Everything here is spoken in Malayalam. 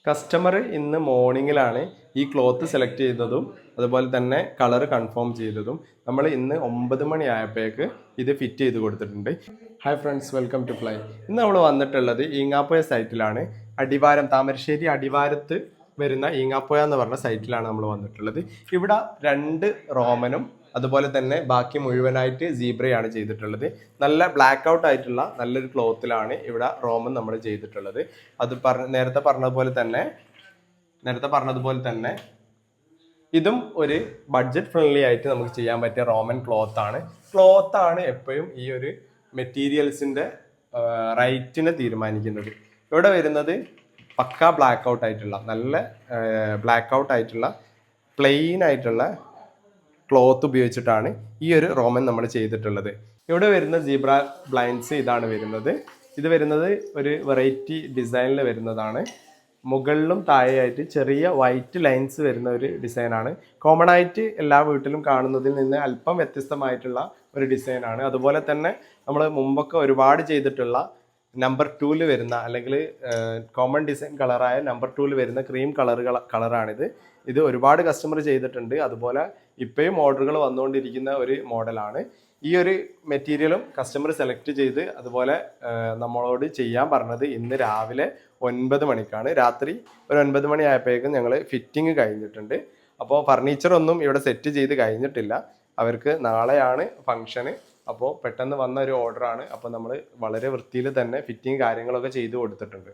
കസ്റ്റമർ ഇന്ന് മോർണിംഗിലാണ് ഈ ക്ലോത്ത് സെലക്ട് ചെയ്തതും അതുപോലെ തന്നെ കളർ കൺഫേം ചെയ്തതും. നമ്മൾ ഇന്ന് 9 മണി ആയപ്പോഴേക്ക് ഇത് ഫിറ്റ് ചെയ്ത് കൊടുത്തിട്ടുണ്ട്. Hi friends, welcome to fly. ഇന്ന് നമ്മൾ വന്നിട്ടുള്ളത് ഈങ്ങാപ്പുഴ സൈറ്റിലാണ്. അടിവാരം, താമരശ്ശേരി അടിവാരത്ത് വരുന്ന ഈങ്ങാപ്പുഴ എന്ന് പറഞ്ഞ സൈറ്റിലാണ് നമ്മൾ വന്നിട്ടുള്ളത്. ഇവിടെ 2 റോമനും അതുപോലെ തന്നെ ബാക്കി മുഴുവനായിട്ട് സീബ്രയാണ് ചെയ്തിട്ടുള്ളത്. നല്ല ബ്ലാക്ക് ഔട്ട് ആയിട്ടുള്ള നല്ലൊരു ക്ലോത്തിലാണ് ഇവിടെ റോമൻ നമ്മൾ ചെയ്തിട്ടുള്ളത്. അത് നേരത്തെ പറഞ്ഞതുപോലെ തന്നെ ഇതും ഒരു ബഡ്ജറ്റ് ഫ്രണ്ട്ലി ആയിട്ട് നമുക്ക് ചെയ്യാൻ പറ്റിയ റോമൻ ക്ലോത്ത് ആണ് എപ്പോഴും ഈ ഒരു മെറ്റീരിയൽസിന്റെ റേറ്റിനെ തീരുമാനിക്കുന്നത്. ഇവിടെ വരുന്നത് പക്ക ബ്ലാക്ക് ഔട്ട് ആയിട്ടുള്ള നല്ല ബ്ലാക്ക് ഔട്ട് ആയിട്ടുള്ള പ്ലെയിൻ ആയിട്ടുള്ള ക്ലോത്ത് ഉപയോഗിച്ചിട്ടാണ് ഈ ഒരു റോമൻ നമ്മൾ ചെയ്തിട്ടുള്ളത്. ഇവിടെ വരുന്ന സീബ്ര ബ്ലൈൻഡ്സ് ഇതാണ് വരുന്നത്. ഇത് വരുന്നത് ഒരു വെറൈറ്റി ഡിസൈനിൽ വരുന്നതാണ്. മുകളിലും താഴെയായിട്ട് ചെറിയ വൈറ്റ് ലൈൻസ് വരുന്ന ഒരു ഡിസൈനാണ്. കോമൺ ആയിട്ട് എല്ലാ വീട്ടിലും കാണുന്നതിൽ നിന്ന് അല്പം വ്യത്യസ്തമായിട്ടുള്ള ഒരു ഡിസൈനാണ്. അതുപോലെ തന്നെ നമ്മൾ മുമ്പൊക്കെ ഒരുപാട് ചെയ്തിട്ടുള്ള നമ്പർ 2-ൽ വരുന്ന അല്ലെങ്കിൽ കോമൺ ഡിസൈൻ കളറായ നമ്പർ 2-ൽ വരുന്ന ക്രീം കളറാണിത്. ഇത് ഒരുപാട് കസ്റ്റമർ ചെയ്തിട്ടുണ്ട്. അതുപോലെ ഇപ്പോഴും ഓർഡറുകൾ വന്നുകൊണ്ടിരിക്കുന്ന ഒരു മോഡലാണ്. ഈ ഒരു മെറ്റീരിയലും കസ്റ്റമർ സെലക്ട് ചെയ്ത് അതുപോലെ നമ്മളോട് ചെയ്യാൻ പറഞ്ഞത് ഇന്ന് രാവിലെ 9 മണിക്കാണ്. രാത്രി ഒരു 9 മണി ആയപ്പോഴേക്കും ഞങ്ങൾ ഫിറ്റിംഗ് കഴിഞ്ഞിട്ടുണ്ട്. അപ്പോൾ ഫർണിച്ചറൊന്നും ഇവിടെ സെറ്റ് ചെയ്ത് കഴിഞ്ഞിട്ടില്ല. അവർക്ക് നാളെയാണ് ഫംഗ്ഷന്. അപ്പോൾ പെട്ടെന്ന് വന്ന ഒരു ഓർഡറാണ്. അപ്പോൾ നമ്മൾ വളരെ വൃത്തിയിൽ തന്നെ ഫിറ്റിംഗ് കാര്യങ്ങളൊക്കെ ചെയ്ത് കൊടുത്തിട്ടുണ്ട്.